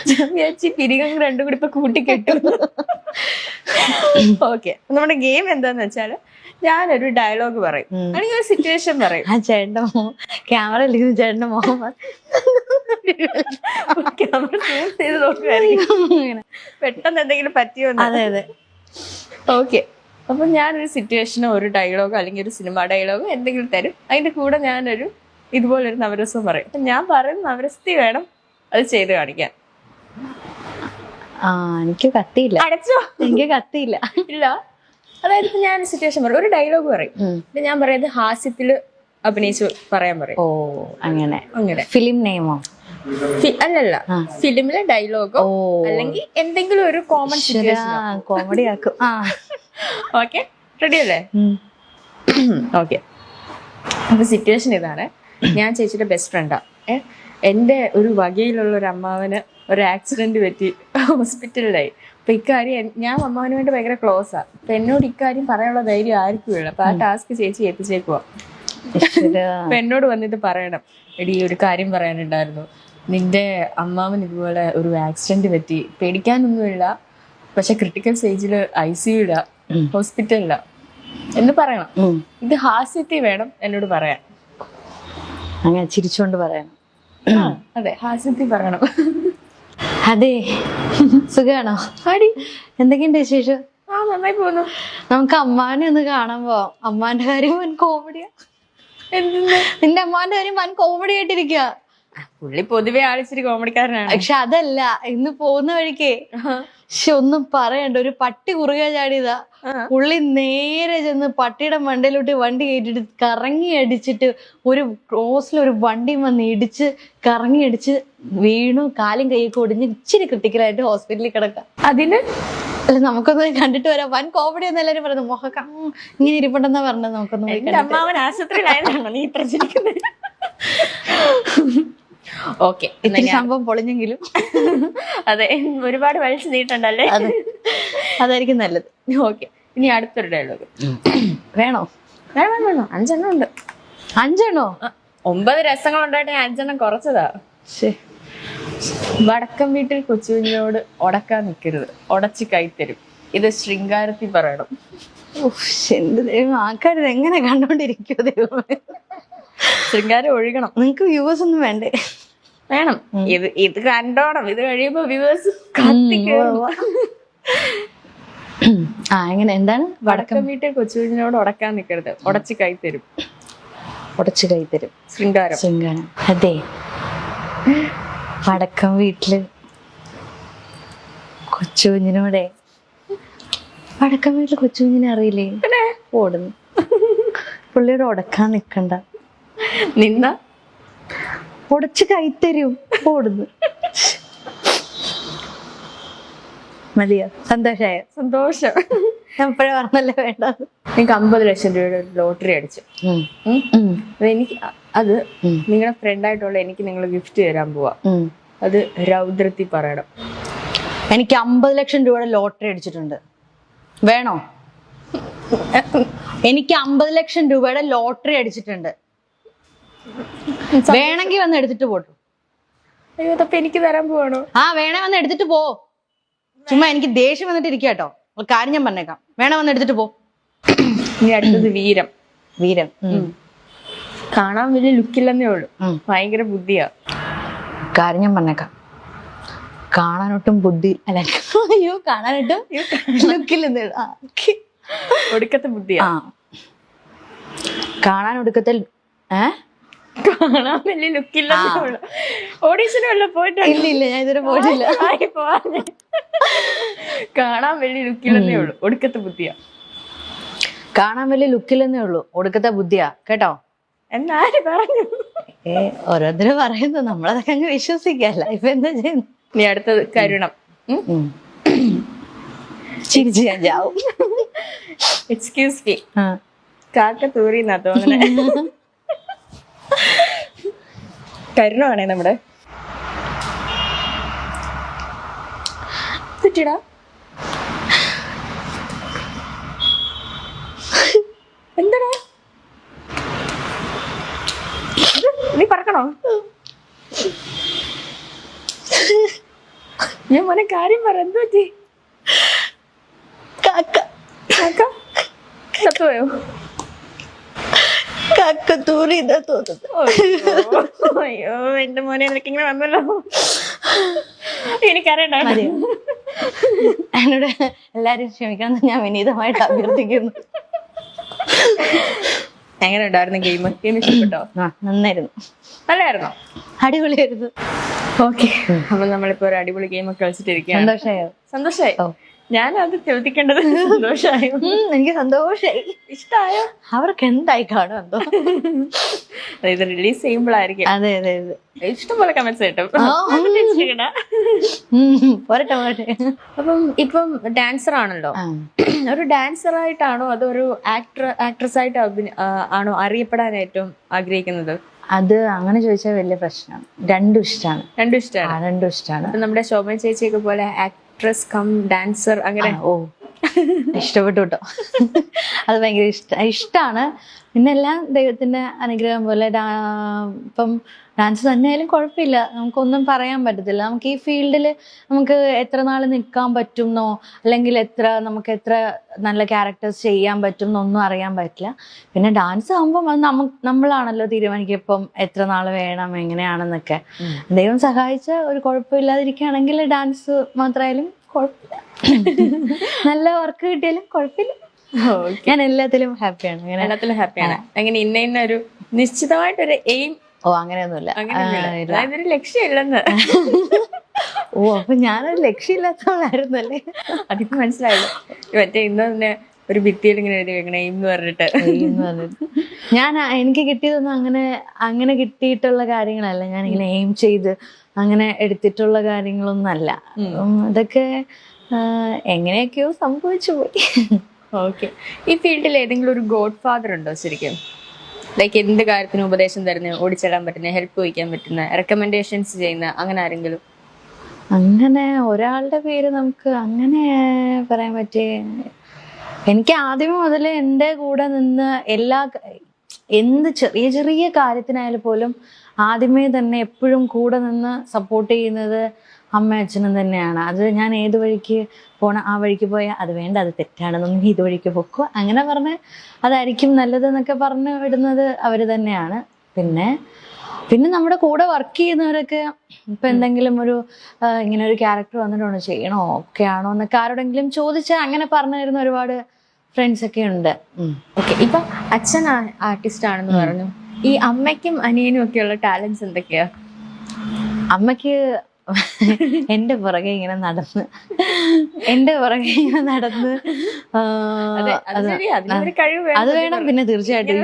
ഞാൻ വിചാരിച്ചു പിരികം രണ്ടും കൂടി ഇപ്പൊ കൂട്ടിക്കെട്ടു. ഓക്കെ, നമ്മുടെ ഗെയിം എന്താന്ന് വെച്ചാല് ഞാനൊരു ഡയലോഗ് പറയും, അല്ലെങ്കിൽ ഒരു സിറ്റുവേഷൻ പറയും. ആ ചേട്ടന്റെ ക്യാമറ ഇരിക്കുന്ന ചേട്ടന്റെ മോഹൻ ക്യാമറ സൂം ചെയ്ത് നോക്കുമായിരിക്കും പെട്ടെന്ന് എന്തെങ്കിലും പറ്റിയോ. അതെ അതെ. ഓക്കെ, അപ്പൊ ഞാനൊരു സിറ്റുവേഷനോ ഒരു ഡയലോഗോ അല്ലെങ്കിൽ ഒരു സിനിമ ഡയലോഗോ എന്തെങ്കിലും തരും. അതിന്റെ കൂടെ ഞാനൊരു ഇതുപോലൊരു നവരസവും പറയും. അപ്പൊ ഞാൻ പറയുന്ന നവരസത്തിൽ വേണം അത് ചെയ്ത് കാണിക്കാൻ. എനിക്ക് കത്തിയില്ല. അടച്ചോ? എനിക്ക് കത്തിയില്ല. ഇല്ല. അതായത് ഇപ്പൊ ഞാൻ സിറ്റുവേഷൻ പറയും, ഒരു ഡയലോഗ് പറയും. ഞാൻ പറയുന്നത് ഹാസ്യത്തില് അഭിനയിച്ച് പറയാൻ പറയും. ഓ അങ്ങനെ അങ്ങനെ. ഫിലിം നെയിമോ? അല്ലല്ല, ഫിലിമിലെ ഡയലോഗോ അല്ലെങ്കിൽ എന്തെങ്കിലും ഒരു കോമൺ സിറ്റുവേഷൻ. കോമഡി ആക്കും. ഓക്കെ, റെഡി അല്ലേ? ഓക്കെ, അപ്പൊ സിറ്റുവേഷൻ ഇതാണ്. ഞാൻ ചേച്ചിയുടെ ബെസ്റ്റ് ഫ്രണ്ടാ. എൻ്റെ ഒരു വകയിലുള്ള ഒരു അമ്മാവന് ഒരു ആക്സിഡന്റ് പറ്റി ഹോസ്പിറ്റലിലായി. അപ്പൊ ഇക്കാര്യം ഞാൻ അമ്മാവന് വേണ്ടി ഭയങ്കര ക്ലോസാ. അപ്പൊ എന്നോട് ഇക്കാര്യം പറയാനുള്ള ധൈര്യം ആർക്കും ഇല്ല. അപ്പൊ ആ ടാസ്ക് ചേച്ചി എത്തിച്ചേക്കുവാ. അപ്പൊ എന്നോട് വന്നിട്ട് പറയണം, എടി ഒരു കാര്യം പറയാനുണ്ടായിരുന്നു, നിന്റെ അമ്മാവൻ ഇതുപോലെ ഒരു ആക്സിഡന്റ് പറ്റി, പേടിക്കാനൊന്നുമില്ല, പക്ഷെ ക്രിട്ടിക്കൽ സ്റ്റേജില് ICU ഹോസ്പിറ്റലില എന്ന് പറയണം. ഇത് ഹാസ്യത്തിൽ വേണം എന്നോട് പറയാൻ. അങ്ങനെ ചിരിച്ചോണ്ട് പറയണം. അതെ, ഹാസ്യത്തിൽ പറയണം. അതെ, സുഖാണോ? ആടി, എന്തൊക്കെയുണ്ട് വിശേഷം? നന്നായി പോകുന്നു. നമുക്ക് അമ്മാനെ ഒന്ന് കാണാൻ പോവാം. അമ്മാന്റെ കാര്യം വൻ കോമഡിയാ. നിന്റെ അമ്മാന്റെ കാര്യം വൻ കോമഡി ആയിട്ടിരിക്കുക. പുള്ളി പൊതുവെ ആളിച്ചിരി കോമഡിക്കാരനാണ്. പക്ഷെ അതല്ല, ഇന്ന് പോകുന്ന വഴിക്കേ ഒന്നും പറയണ്ട, ഒരു പട്ടി കുറുകെ ചാടിയതാ. പുള്ളി നേരെ ചെന്ന് പട്ടിയുടെ മണ്ടയിലോട്ട് വണ്ടി കയറ്റിട്ട് കറങ്ങി അടിച്ചിട്ട് ഒരു ക്രോസിലൊരു വണ്ടി വന്ന് ഇടിച്ച് കറങ്ങി അടിച്ച് വീണു. കാലും കൈയൊക്കെ ഒടിഞ്ഞ് ഇച്ചിരി ക്രിട്ടിക്കലായിട്ട് ഹോസ്പിറ്റലിൽ കിടക്കാം. അതിന് അല്ല, നമുക്കൊന്ന് കണ്ടിട്ട് വരാം. വൻ കോമഡി എന്ന് എല്ലാരും പറയുന്നത്. മൊഹക്ക ഇങ്ങനെ ഇരിപ്പുണ്ടെന്നാ പറഞ്ഞത്. നമുക്കൊന്ന് അമ്മാവൻ ആശുപത്രിയിലായതാണോ നീ ഇത്ര ചിരിക്കുന്നത്? ഓക്കെ, സംഭവം പൊളിഞ്ഞെങ്കിലും അതെ, ഒരുപാട് വലിച്ചു നീട്ടണ്ടല്ലേ? അതായിരിക്കും നല്ലത്. ഓക്കെ, ഇനി അടുത്തൊരു ഡയലോഗ് വേണോ? വേണം വേണം, 5 എണ്ണം ഉണ്ട്. 5 എണ്ണോ? 9 രസങ്ങൾ ഉണ്ടായിട്ട് 5 എണ്ണം കുറച്ചതാ. വടക്കം വീട്ടിൽ കൊച്ചുകുഞ്ഞിനോട് ഉടക്കാൻ നിൽക്കരുത്, ഉടച്ച് കൈത്തരും. ഇത് ശൃംഗാരത്തിൽ പറയണം. എന്റെ ദൈവം, ആൾക്കാർ എങ്ങനെ കണ്ടോണ്ടിരിക്കുവോ ദൈവമേ. ശൃംഗാരം ഒഴുകണം. നിങ്ങക്ക് വ്യൂവേഴ്സ് ഒന്നും വേണ്ടേ? വേണം. ഇത് കണ്ടോണം. ഇത് കഴിയുമ്പോ വ്യൂവേഴ്സ് എങ്ങനെ? എന്താണ്? വടക്കം വീട്ടിൽ കൊച്ചുകുഞ്ഞിനോട് ഉടക്കാൻ നിൽക്കരുത്, ഉടച്ച് കൈത്തരും. ഉടച്ച് കൈത്തരും, ശൃംഗാരം. ശൃംഗാരം. അതെ, വടക്കം വീട്ടില് കൊച്ചുകുഞ്ഞിനോടെ, വടക്കം വീട്ടില് കൊച്ചുകുഞ്ഞിനെ അറിയില്ലേ? ഓടുന്നു. പുള്ളിയോട് ഉടക്കാൻ നിക്കണ്ട, നിന്ന ഉടച്ച് കൈത്തരും. ഓടുന്നു. മതിയോ? സന്തോഷായ? സന്തോഷം. എപ്പോഴും പറഞ്ഞല്ലേ വേണ്ട. എനിക്ക് 50 ലക്ഷം രൂപയുടെ ലോട്ടറി അടിച്ചു. എനിക്ക് അത് നിങ്ങളുടെ ഫ്രണ്ടായിട്ടുള്ള എനിക്ക് നിങ്ങൾ ഗിഫ്റ്റ് തരാൻ പോവാ. അത് രൗദ്രത്തിൽ പറയണം. എനിക്ക് 50 ലക്ഷം രൂപയുടെ ലോട്ടറി അടിച്ചിട്ടുണ്ട്. വേണോ? എനിക്ക് 50 ലക്ഷം രൂപയുടെ ലോട്ടറി അടിച്ചിട്ടുണ്ട്. വേണമെങ്കിൽ വന്ന് എടുത്തിട്ട് പോട്ടു. അയ്യോ, അപ്പൊ എനിക്ക് തരാൻ പോവാണോ? വേണേ വന്ന് എടുത്തിട്ട് പോ. ചുമ്മാ എനിക്ക് ദേഷ്യം വന്നിട്ട് ഇരിക്കുക കേട്ടോ. ഒരു കാര്യം ഞാൻ പറഞ്ഞേക്കാം, വേണേ വന്ന് എടുത്തിട്ട് പോ. ഇനി അടുത്തത് വീരം. വീരം കാണാൻ വലിയ ലുക്കില്ലെന്നേ ഉള്ളൂ, ഭയങ്കര ബുദ്ധിയാ. കാര്യം ഞാൻ പറഞ്ഞേക്കാം, കാണാനൊട്ടും ബുദ്ധി അല്ല, അയ്യോ കാണാനൊട്ടും ലുക്കില്ലെന്നേ. ഒടുക്കത്തെ ബുദ്ധിയാ. കാണാൻ ഒടുക്കത്തെ കാണാൻ വലിയ ലുക്കില്ലെന്നേ ഉള്ളൂ. ഓഡീഷന് വല്ലതും പോയിട്ടോ? ഇല്ല, ഞാൻ ഇതുവരെ പോയിട്ടില്ല. കാണാൻ വലിയ ലുക്കില്ലെന്നേ ഉള്ളൂ, ഒടുക്കത്തെ ബുദ്ധിയാ. കാണാൻ വലിയ ലുക്കില്ലെന്നേ ഉള്ളൂ, ഒടുക്കത്തെ ബുദ്ധിയാ. കേട്ടോ? എന്നാര് പറഞ്ഞു? ഓരോരുത്തരും പറയുന്നു, നമ്മളതൊക്കെ അങ്ങ് വിശ്വസിക്കല്ല. ഇപ്പൊ എന്താ ചെയ്യുന്നു? നീ അടുത്തത് കരുണം. ചിരിച്ച് ഞാൻ ചാവും. എക്സ്ക്യൂസ് മീ, കാക്ക തൂറിന്നാ തോന്നണേ. കരുണമാണേ നമ്മുടെ. തെറ്റിടാ. എന്താടാ നീ പറക്കണോ? ഞാൻ മോനെ കാര്യം പറ, എന്ത് പറ്റി? ചത്തുപോയോ? കക്കത്തൂറിതാ തോന്നുന്നത്. അയ്യോ എന്റെ മോനെ, നിനക്കിങ്ങനെ വന്നല്ലോ. എനിക്കറിയണ്ട. എന്നോട് എല്ലാരും ക്ഷമിക്കണം, ഞാൻ വിനീതമായിട്ട് അഭ്യർത്ഥിക്കുന്നു. എങ്ങനെ ഉണ്ടായിരുന്നു ഗെയിം? ഇഷ്ടപ്പെട്ടോ? നന്നായിരുന്നു. നല്ലായിരുന്നോ? അടിപൊളിയായിരുന്നു. ഓക്കെ, അപ്പൊ നമ്മളിപ്പോ ഒരു അടിപൊളി ഗെയിം ഒക്കെ കളിച്ചിട്ടിരിക്കുകയാണ്. സന്തോഷായോ? സന്തോഷായി. ഞാൻ അത് ചോദിക്കേണ്ടത് സന്തോഷമായോ? എനിക്ക് സന്തോഷായി. ഇഷ്ടായോ? അവർക്ക് എന്തായി കാണും എന്തോ. ഇത് റിലീസ് ചെയ്യുമ്പോഴായിരിക്കും. അതെ അതെ അതെ, ഇഷ്ടംപോലെ കമന്റ്സ് കിട്ടും. പോരട്ടെ പോരട്ടെ. അപ്പം ഇപ്പം ഡാൻസർ ആണല്ലോ, ഒരു ഡാൻസർ ആയിട്ടാണോ അതോ ഒരു ആക്ട്രസ് ആയിട്ട് ആണോ അറിയപ്പെടാൻ ഏറ്റവും ആഗ്രഹിക്കുന്നത്? അത് അങ്ങനെ ചോദിച്ചാൽ വലിയ പ്രശ്നമാണ്. രണ്ടും ഇഷ്ടമാണ്. രണ്ടും ഇഷ്ടമാണ്. നമ്മുടെ ശോഭന ചേച്ചിയൊക്കെ പോലെ ആക്ട്രസ് കം ഡാൻസർ അങ്ങനെ? ഓ, ഇഷ്ടപ്പെട്ടു കേട്ടോ. അത് ഭയങ്കര ഇഷ്ടമാണ്. പിന്നെ എല്ലാം ദൈവത്തിന്റെ അനുഗ്രഹം പോലെ. ഇപ്പം ഡാൻസ് തന്നെയായാലും കുഴപ്പമില്ല, നമുക്കൊന്നും പറയാൻ പറ്റത്തില്ല. നമുക്ക് ഈ ഫീൽഡിൽ നമുക്ക് എത്ര നാൾ നിൽക്കാൻ പറ്റുമെന്നോ അല്ലെങ്കിൽ നമുക്ക് എത്ര നല്ല ക്യാരക്ടേഴ്സ് ചെയ്യാൻ പറ്റും എന്നൊന്നും അറിയാൻ പറ്റില്ല. പിന്നെ ഡാൻസ് ആകുമ്പം അത് നമ്മളാണല്ലോ തീരുമാനിക്കുക ഇപ്പം എത്ര നാൾ വേണം എങ്ങനെയാണെന്നൊക്കെ. ദൈവം സഹായിച്ച ഒരു കുഴപ്പമില്ലാതിരിക്കുകയാണെങ്കിൽ ഡാൻസ് മാത്രമായാലും കുഴപ്പമില്ല. നല്ല വർക്ക് കിട്ടിയാലും കുഴപ്പമില്ല. ഞാൻ എല്ലാത്തിലും ഹാപ്പിയാണ്. എല്ലാത്തിലും ഹാപ്പിയാണ്. അങ്ങനെ ഇന്ന ഒരു നിശ്ചിതമായിട്ടൊരു എയിം? ഓ, അങ്ങനെയൊന്നുമില്ല. അതൊരു ലക്ഷ്യമില്ലെന്ന്. ഓ, അപ്പൊ ഞാനൊരു ലക്ഷ്യമില്ലാത്തവളായിരുന്നല്ലേ? അതിന് മനസ്സിലായില്ല. മറ്റേ ഇന്ന് തന്നെ ഒരു ഭിത്തിയിൽ ഇങ്ങനെ എഴുതി വെക്കണേ എയിം എന്ന് പറഞ്ഞിട്ട്. എനിക്ക് കിട്ടിയതൊന്നും അങ്ങനെ കിട്ടിയിട്ടുള്ള കാര്യങ്ങളല്ല. ഞാനിങ്ങനെ എയിം ചെയ്ത് അങ്ങനെ എടുത്തിട്ടുള്ള കാര്യങ്ങളൊന്നും അല്ല. ഇതൊക്കെ എങ്ങനെയൊക്കെയോ സംഭവിച്ചു പോയി. ഓക്കെ, ഈ ഫീൽഡിൽ ഏതെങ്കിലും ഒരു ഗോഡ് ഫാദർ ഉണ്ടോ ശരിക്കും? ലൈക്ക് എന്ത് കാര്യത്തിനും ഉപദേശം തരുന്ന, ഓടിച്ചെല്ലാൻ പറ്റുന്ന, ഹെൽപ്പ് ചോദിക്കാൻ പറ്റുന്ന, റെക്കമെൻഡേഷൻസ് ചെയ്യുന്ന അങ്ങനെ ആരെങ്കിലും? അങ്ങനെ ഒരാളുടെ പേര് നമുക്ക് അങ്ങനെ പറയാൻ പറ്റിയ, എനിക്ക് ആദ്യമേ മുതലേ എൻ്റെ കൂടെ നിന്ന് എന്ത് ചെറിയ ചെറിയ കാര്യത്തിനായാലും പോലും ആദ്യമേ തന്നെ എപ്പോഴും കൂടെ നിന്ന് സപ്പോർട്ട് ചെയ്യുന്നത് അമ്മ അച്ഛനും തന്നെയാണ്. അത് ഞാൻ ഏത് വഴിക്ക് പോണം, ആ വഴിക്ക് പോയാൽ അത് വേണ്ട, അത് തെറ്റാണെന്നൊന്നും ഇത് വഴിക്ക് പൊക്കോ അങ്ങനെ പറഞ്ഞ് അതായിരിക്കും നല്ലതെന്നൊക്കെ പറഞ്ഞു വിടുന്നത് അവർ തന്നെയാണ്. പിന്നെ നമ്മുടെ കൂടെ വർക്ക് ചെയ്യുന്നവരൊക്കെ ഇപ്പം എന്തെങ്കിലും ഇങ്ങനെ ഒരു ക്യാരക്ടർ വന്നിട്ടുണ്ടോ, ചെയ്യണോ, ഒക്കെ ആണോ എന്നൊക്കെ ആരോടെങ്കിലും ചോദിച്ചാൽ അങ്ങനെ പറഞ്ഞു തരുന്ന ഒരുപാട് ഫ്രണ്ട്സ് ഒക്കെ ഉണ്ട്. ഓക്കെ, ഇപ്പം അച്ഛൻ ആർട്ടിസ്റ്റ് ആണെന്ന് പറഞ്ഞു. ഈ അമ്മയ്ക്കും അനിയനും ഒക്കെയുള്ള ടാലൻസ് എന്തൊക്കെയാ? അമ്മയ്ക്ക് എന്റെ പുറകെ ഇങ്ങനെ നടന്ന് അത് വേണം. പിന്നെ തീർച്ചയായിട്ടും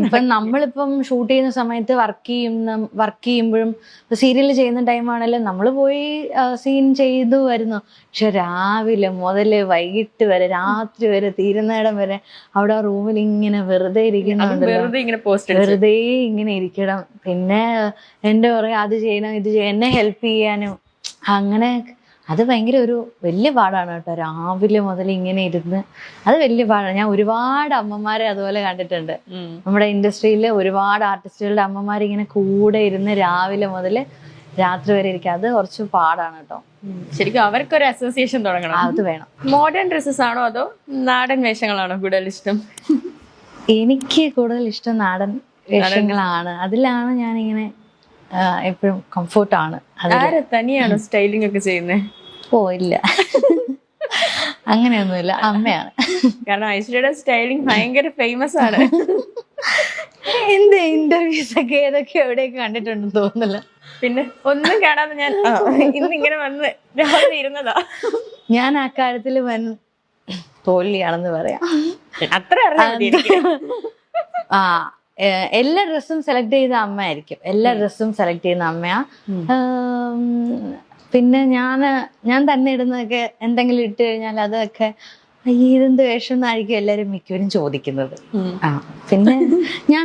ഇപ്പം നമ്മളിപ്പം ഷൂട്ട് ചെയ്യുന്ന സമയത്ത് വർക്ക് ചെയ്യുമ്പോഴും സീരിയൽ ചെയ്യുന്ന ടൈമാണെങ്കിലും നമ്മൾ പോയി സീൻ ചെയ്തു വരുന്നു. പക്ഷെ രാവിലെ മുതല് വൈകിട്ട് വരെ, രാത്രി വരെ, തീരുന്നിടം വരെ അവിടെ ആ റൂമിൽ ഇങ്ങനെ വെറുതെ ഇങ്ങനെ ഇരിക്കണം. പിന്നെ എന്റെ പുറകെ അത് ചെയ്യണം, ഇത് ചെയ്യണം, എന്നെ ഹെൽപ്പ് ചെയ്യാനും അങ്ങനെ. അത് ഭയങ്കര ഒരു വലിയ പാടാണ് കേട്ടോ, രാവിലെ മുതൽ ഇങ്ങനെ ഇരുന്ന്. അത് വലിയ പാടാണ്. ഞാൻ ഒരുപാട് അമ്മമാരെ അതുപോലെ കണ്ടിട്ടുണ്ട്. നമ്മുടെ ഇൻഡസ്ട്രിയിലെ ഒരുപാട് ആർട്ടിസ്റ്റുകളുടെ അമ്മമാർ ഇങ്ങനെ കൂടെ ഇരുന്ന് രാവിലെ മുതൽ രാത്രി വരെ ഇരിക്കുക. അത് കുറച്ച് പാടാണ് കേട്ടോ. ശരിക്കും അവർക്കൊരു അസോസിയേഷൻ തുടങ്ങണം. അത് വേണം. മോഡേൺ ഡ്രസ്സസ് ആണോ അതോ നാടൻ വേഷങ്ങളാണോ കൂടുതൽ ഇഷ്ടം? എനിക്ക് കൂടുതൽ ഇഷ്ടം നാടൻ വേഷങ്ങളാണ്. അതിലാണ് ഞാനിങ്ങനെ എപ്പോഴും കംഫോർട്ടാണ്. തനിയാണോ സ്റ്റൈലിംഗ് ഒക്കെ ചെയ്യുന്നത്? ഓ ഇല്ല, അങ്ങനെയൊന്നുമില്ല, അമ്മയാണ്. കാരണം ഐശ്വര്യയുടെ സ്റ്റൈലിംഗ് ഭയങ്കര ഫേമസ് ആണ്. എന്ത് ഇന്റർവ്യൂസ് ഒക്കെ ഏതൊക്കെ എവിടെയൊക്കെ കണ്ടിട്ടുണ്ടെന്ന് തോന്നുന്നില്ല. പിന്നെ ഒന്നും കാണാതെ ഞാൻ ഇന്നിങ്ങനെ വന്ന് രാവിലെ ഇരുന്നതാ. ഞാൻ ആ കാര്യത്തില് തോൽവിയാണെന്ന് പറയാം. അത്ര എല്ലാ ഡ്രസ്സും സെലക്ട് ചെയ്ത അമ്മയായിരിക്കും. എല്ലാ ഡ്രസ്സും സെലക്ട് ചെയ്യുന്ന അമ്മയാ. പിന്നെ ഞാൻ തന്നെ ഇടുന്നതൊക്കെ എന്തെങ്കിലും ഇട്ട് കഴിഞ്ഞാൽ അതൊക്കെ ഇതെന്ത് വേഷം എന്നായിരിക്കും എല്ലാവരും മിക്കവരും ചോദിക്കുന്നത്.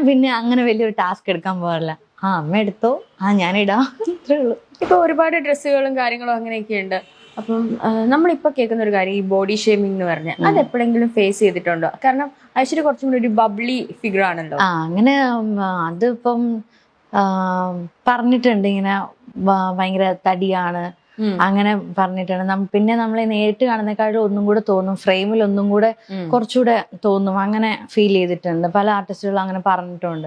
പിന്നെ അങ്ങനെ വലിയൊരു ടാസ്ക് എടുക്കാൻ പോകാറില്ല. അമ്മ എടുത്തോ, ഞാനിടാം, അത്രേ ഉള്ളൂ. ഇപ്പൊ ഒരുപാട് ഡ്രസ്സുകളും കാര്യങ്ങളും അങ്ങനെയൊക്കെ ഉണ്ട്. അപ്പം നമ്മളിപ്പോ കേൾക്കുന്ന ഒരു കാര്യം, ഈ ബോഡി ഷേമിംഗ് എന്ന് പറഞ്ഞാൽ അത് എപ്പോഴെങ്കിലും ഫേസ് ചെയ്തിട്ടുണ്ടോ? കാരണം ഐശ്വര്യ കുറച്ചും കൂടി ഒരു ബബ്ലി ഫിഗർ ആണല്ലോ. അങ്ങനെ അതിപ്പം പറഞ്ഞിട്ടുണ്ട് ഇങ്ങനെ ഭയങ്കര തടിയാണ് അങ്ങനെ പറഞ്ഞിട്ടുണ്ട്. പിന്നെ നമ്മളെ നേരിട്ട് കാണുന്നേക്കാളും ഒന്നും കൂടെ തോന്നും, ഫ്രെയിമിൽ ഒന്നും കൂടെ കുറച്ചുകൂടെ തോന്നും, അങ്ങനെ ഫീൽ ചെയ്തിട്ടുണ്ട്. പല ആർട്ടിസ്റ്റുകളും അങ്ങനെ പറഞ്ഞിട്ടുണ്ട്.